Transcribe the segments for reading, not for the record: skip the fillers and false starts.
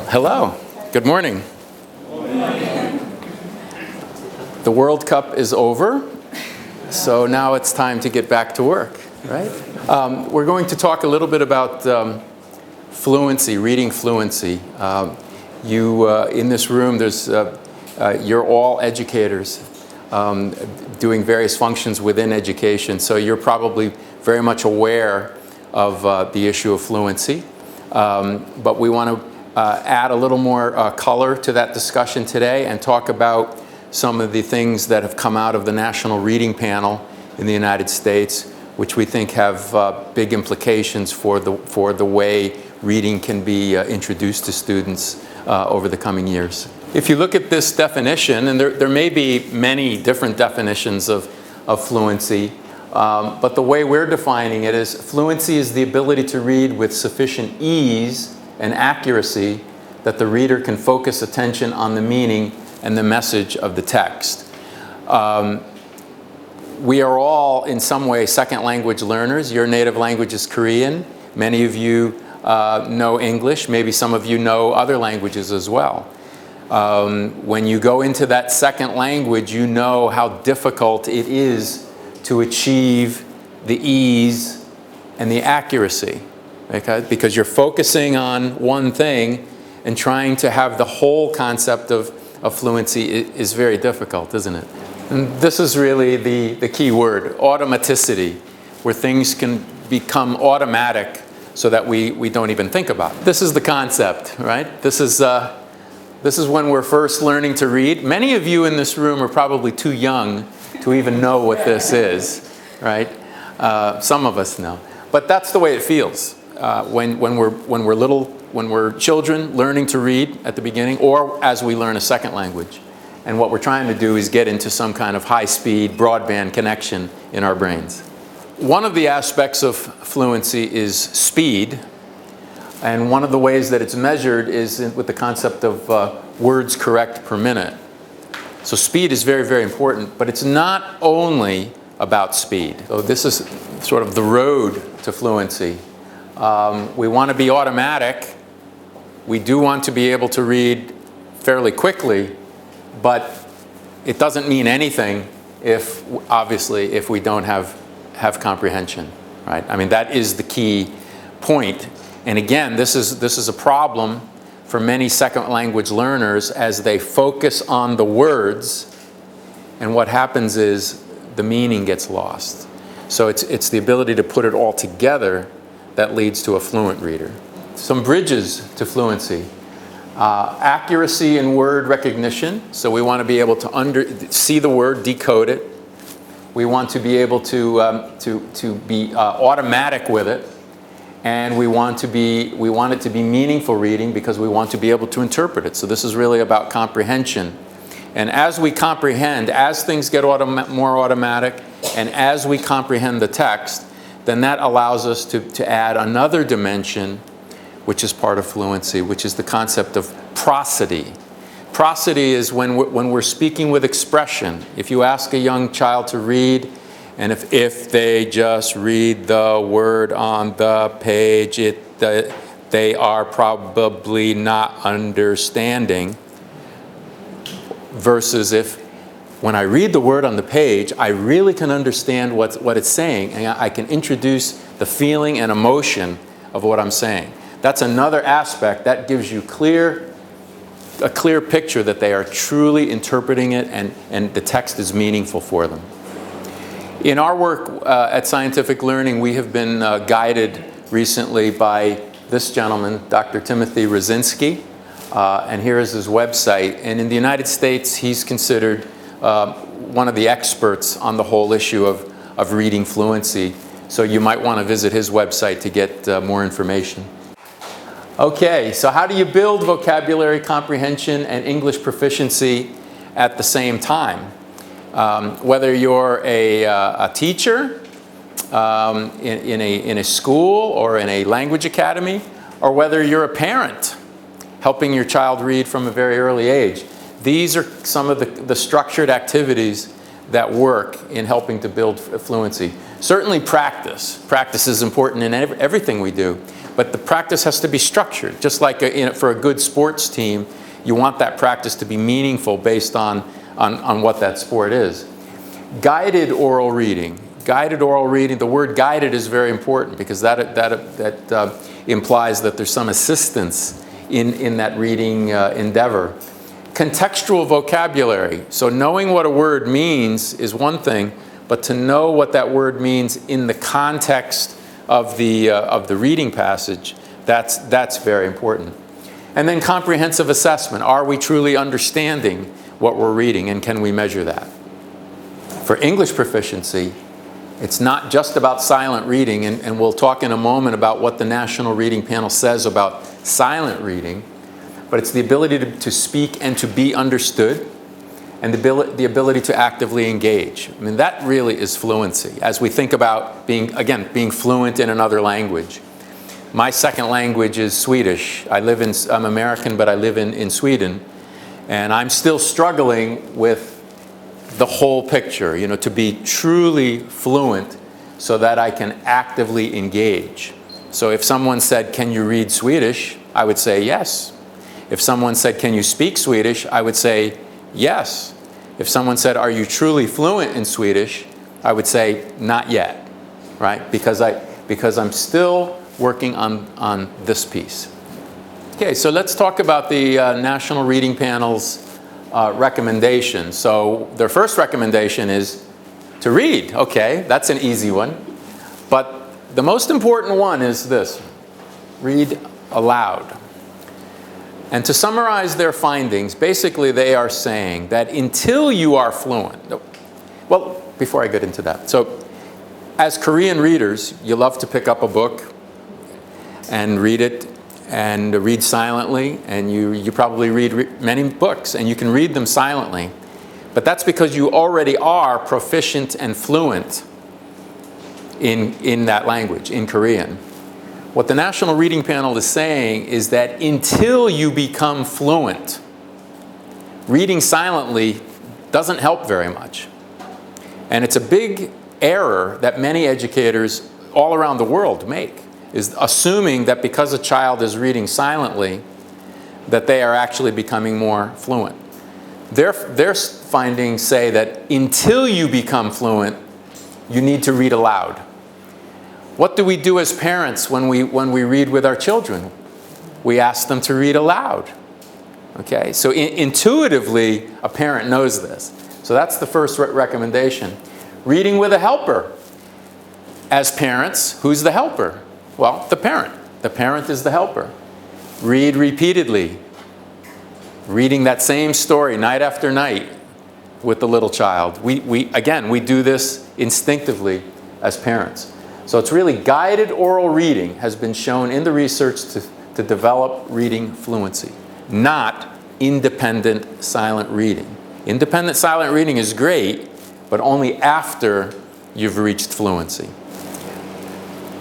Hello. Good morning. The World Cup is over, so now it's time to get back to work, right? We're going to talk a little bit about fluency, reading fluency. In this room, you're all educators doing various functions within education, so you're probably very much aware of the issue of fluency. But we want to add a little more color to that discussion today and talk about some of the things that have come out of the National Reading Panel in the United States, which we think have big implications for the way reading can be introduced to students over the coming years. If you look at this definition, and there may be many different definitions of fluency, but the way we're defining it is fluency is the ability to read with sufficient ease and accuracy that the reader can focus attention on the meaning and the message of the text. We are all in some way second language learners. Your native language is Korean. Many of you know English. Maybe some of you know other languages as well. When you go into that second language, you know how difficult it is to achieve the ease and the accuracy. Okay? Because you're focusing on one thing and trying to have the whole concept of fluency is very difficult, isn't it? And this is really the key word, automaticity, where things can become automatic so that we don't even think about it. This is the concept, right? This is when we're first learning to read. Many of you in this room are probably too young to even know what this is, right? Some of us know. But that's the way it feels. When we're little, when we're children learning to read at the beginning, or as we learn a second language. And what we're trying to do is get into some kind of high-speed broadband connection in our brains. One of the aspects of fluency is speed, and one of the ways that it's measured is with the concept of words correct per minute. So speed is very, very important, but it's not only about speed. So this is sort of the road to fluency. We want to be automatic. We do want to be able to read fairly quickly, but it doesn't mean anything if we don't have comprehension, right? I mean, that is the key point. And again, this is a problem for many second language learners as they focus on the words, and what happens is the meaning gets lost. So it's the ability to put it all together that leads to a fluent reader. Some bridges to fluency. Accuracy in word recognition. So we want to be able to see the word, decode it. We want to be able to be automatic with it. And we want it to be meaningful reading because we want to be able to interpret it. So this is really about comprehension. And as we comprehend, as things get more automatic, and as we comprehend the text, then that allows us to add another dimension, which is part of fluency, which is the concept of prosody. Prosody is when we're speaking with expression. If you ask a young child to read, and if they just read the word on the page, they are probably not understanding, versus when I read the word on the page, I really can understand what it's saying, and I can introduce the feeling and emotion of what I'm saying. That's another aspect that gives you a clear picture that they are truly interpreting it and the text is meaningful for them. In our work at Scientific Learning, we have been guided recently by this gentleman, Dr. Timothy Rosinski, and here is his website. And in the United States, he's considered one of the experts on the whole issue of reading fluency. So you might want to visit his website to get more information. Okay, so how do you build vocabulary comprehension and English proficiency at the same time? Whether you're a teacher in a school or in a language academy, or whether you're a parent helping your child read from a very early age. These are some of the structured activities that work in helping to build fluency. Certainly practice. Practice is important in everything we do. But the practice has to be structured. Just like for a good sports team, you want that practice to be meaningful based on what that sport is. Guided oral reading. Guided oral reading, the word guided is very important because that implies that there's some assistance in that reading endeavor. Contextual vocabulary. So knowing what a word means is one thing, but to know what that word means in the context of the reading passage, that's very important. And then comprehensive assessment. Are we truly understanding what we're reading, and can we measure that? For English proficiency, it's not just about silent reading, and we'll talk in a moment about what the National Reading Panel says about silent reading, but it's the ability to speak and to be understood, and the ability to actively engage. I mean, that really is fluency. As we think about being fluent in another language. My second language is Swedish. I'm American, but I live in Sweden, and I'm still struggling with the whole picture, to be truly fluent so that I can actively engage. So if someone said, "Can you read Swedish?" I would say yes. If someone said, "Can you speak Swedish?" I would say yes. If someone said, "Are you truly fluent in Swedish?" I would say not yet, right? Because I'm still working on this piece. Okay, so let's talk about the National Reading Panel's recommendation. So their first recommendation is to read. Okay, that's an easy one. But the most important one is this: read aloud. And to summarize their findings, basically they are saying that until you are fluent, well, before I get into that, so as Korean readers, you love to pick up a book and read it, and read silently, and you probably read many books, and you can read them silently. But that's because you already are proficient and fluent in that language, in Korean. What the National Reading Panel is saying is that until you become fluent, reading silently doesn't help very much. And it's a big error that many educators all around the world make, is assuming that because a child is reading silently, that they are actually becoming more fluent. Their findings say that until you become fluent, you need to read aloud. What do we do as parents when we read with our children? We ask them to read aloud. Okay, so intuitively, a parent knows this. So that's the first recommendation. Reading with a helper. As parents, who's the helper? Well, the parent. The parent is the helper. Read repeatedly. Reading that same story night after night with the little child. We do this instinctively as parents. So it's really guided oral reading has been shown in the research to develop reading fluency, not independent silent reading. Independent silent reading is great, but only after you've reached fluency.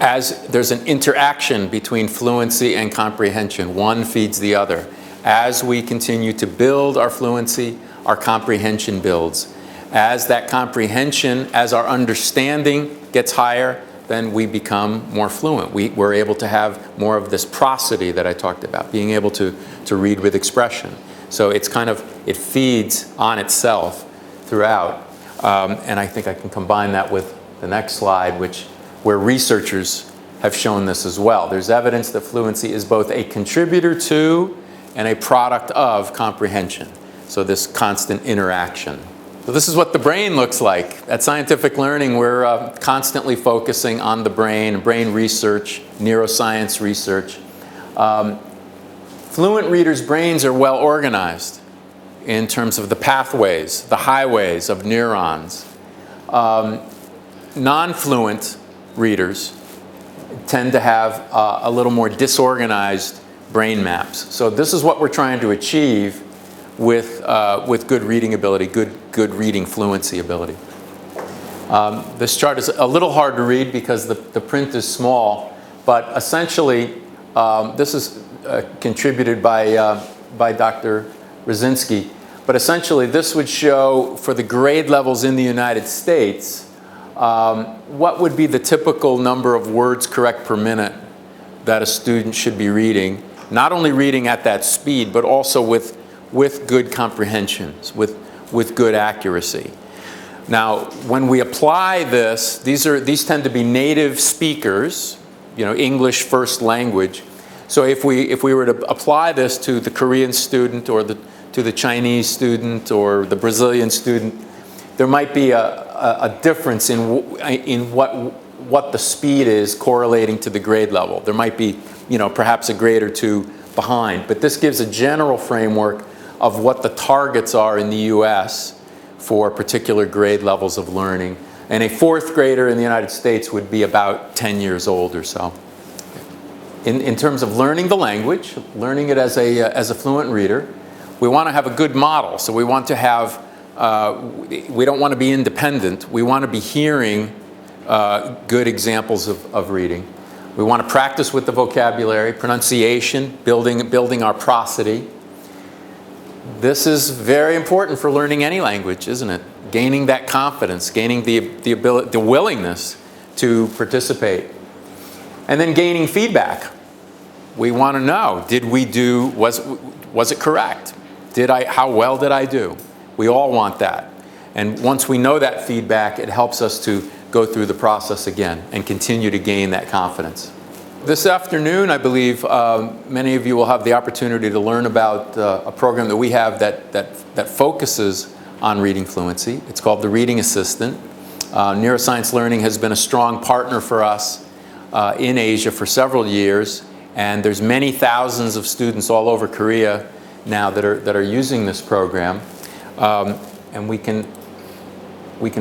As there's an interaction between fluency and comprehension, one feeds the other. As we continue to build our fluency, our comprehension builds. As that comprehension, as our understanding gets higher, then we become more fluent. We're able to have more of this prosody that I talked about, being able to read with expression. So it feeds on itself throughout. And I think I can combine that with the next slide, where researchers have shown this as well. There's evidence that fluency is both a contributor to and a product of comprehension. So this constant interaction. So this is what the brain looks like. At Scientific Learning, we're constantly focusing on the brain research, neuroscience research. Fluent readers' brains are well organized in terms of the pathways, the highways of neurons. Non-fluent readers tend to have a little more disorganized brain maps. So this is what we're trying to achieve with good reading ability, good reading fluency ability. This chart is a little hard to read because the print is small, but essentially this is contributed by Dr. Rosinsky. But essentially this would show for the grade levels in the United States what would be the typical number of words correct per minute that a student should be reading, not only reading at that speed, but also with good comprehensions, with good accuracy. Now, when we apply this, these tend to be native speakers, English first language. So if we were to apply this to the Korean student or to the Chinese student or the Brazilian student, there might be a difference in what the speed is correlating to the grade level. There might be, perhaps a grade or two behind. But this gives a general framework of what the targets are in the US for particular grade levels of learning. And a fourth grader in the United States would be about 10 years old or so. In terms of learning the language, learning it as a fluent reader, we want to have a good model. So we want to have, we don't want to be independent. We want to be hearing good examples of reading. We want to practice with the vocabulary, pronunciation, building our prosody. This is very important for learning any language, isn't it? Gaining that confidence, gaining the ability, the willingness to participate. And then gaining feedback. We want to know, was it correct? How well did I do? We all want that. And once we know that feedback, it helps us to go through the process again and continue to gain that confidence. This afternoon, I believe many of you will have the opportunity to learn about a program that we have that focuses on reading fluency. It's called the Reading Assistant. Neuroscience Learning has been a strong partner for us in Asia for several years, and there's many thousands of students all over Korea now that are using this program, and we can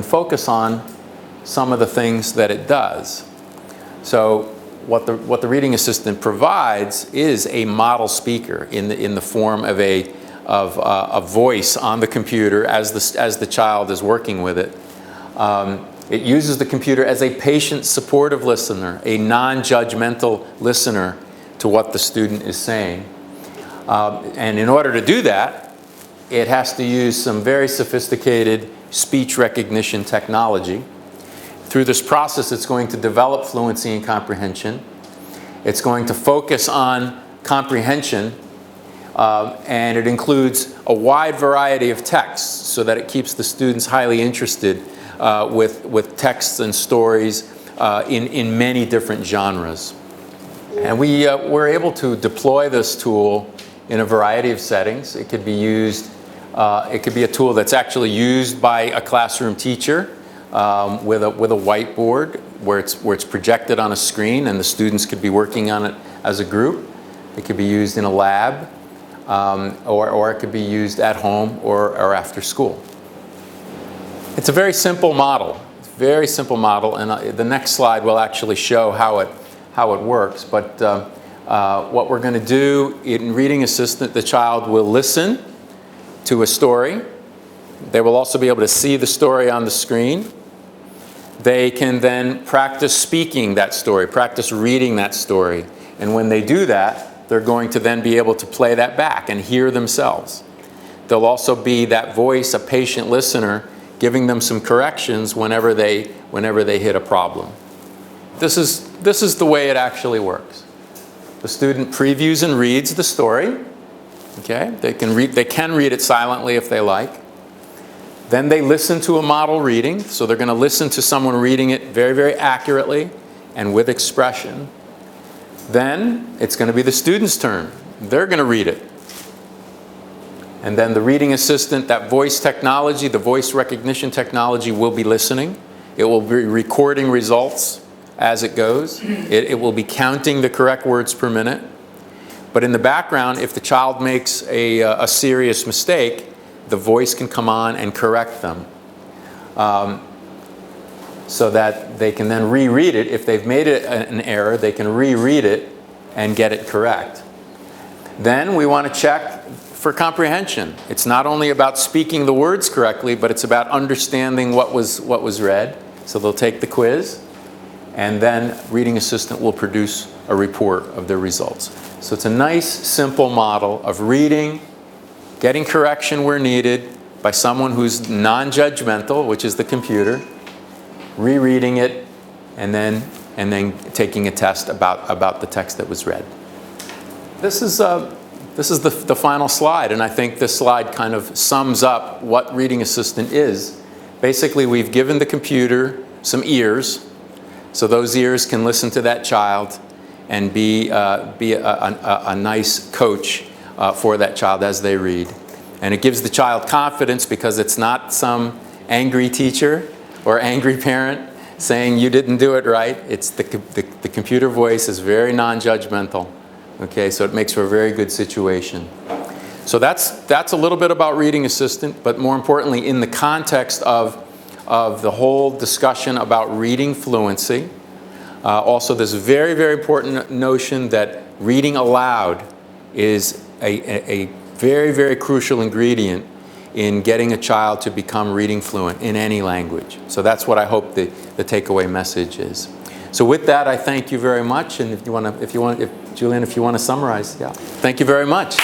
focus on some of the things that it does. So what the Reading Assistant provides is a model speaker in the form of a voice on the computer as the child is working with it. It uses the computer as a patient supportive listener, a non-judgmental listener to what the student is saying. And in order to do that, it has to use some very sophisticated speech recognition technology. Through this process, it's going to develop fluency and comprehension. It's going to focus on comprehension, and it includes a wide variety of texts so that it keeps the students highly interested with texts and stories in many different genres. And we're able to deploy this tool in a variety of settings. It could be used, it could be a tool that's actually used by a classroom teacher with a whiteboard where it's projected on a screen and the students could be working on it as a group. It could be used in a lab, or it could be used at home or after school. It's a very simple model. It's a very simple model, and the next slide will actually show how it works. But what we're going to do in Reading Assistant, the child will listen to a story. They will also be able to see the story on the screen. They can then practice speaking that story, practice reading that story. And when they do that, they're going to then be able to play that back and hear themselves. There'll also be that voice, a patient listener, giving them some corrections whenever they hit a problem. This is the way it actually works. The student previews and reads the story. Okay? They can read it silently if they like. Then they listen to a model reading, so they're going to listen to someone reading it very, very accurately and with expression. Then it's going to be the student's turn. They're going to read it. And then the Reading Assistant, that voice technology, the voice recognition technology will be listening. It will be recording results as it goes. It will be counting the correct words per minute. But in the background, if the child makes a serious mistake, the voice can come on and correct them so that they can then reread it. If they've made it an error, they can reread it and get it correct. Then we want to check for comprehension. It's not only about speaking the words correctly, but it's about understanding what was read. So they'll take the quiz, and then Reading Assistant will produce a report of their results. So it's a nice, simple model of reading, getting correction where needed by someone who's non-judgmental, which is the computer, rereading it, and then and then taking a test about the text that was read. This is the final slide, and I think this slide kind of sums up what Reading Assistant is. Basically, we've given the computer some ears, so those ears can listen to that child and be a nice coach for that child as they read. And it gives the child confidence because it's not some angry teacher or angry parent saying you didn't do it right. It's the computer voice is very non-judgmental. Okay, so it makes for a very good situation. So that's a little bit about Reading Assistant, but more importantly, in the context of the whole discussion about reading fluency. Also, there's a very, very important notion that reading aloud is a very, very crucial ingredient in getting a child to become reading fluent in any language. So that's what I hope the takeaway message is. So with that, I thank you very much. And Julian, if you want to summarize, yeah. Thank you very much.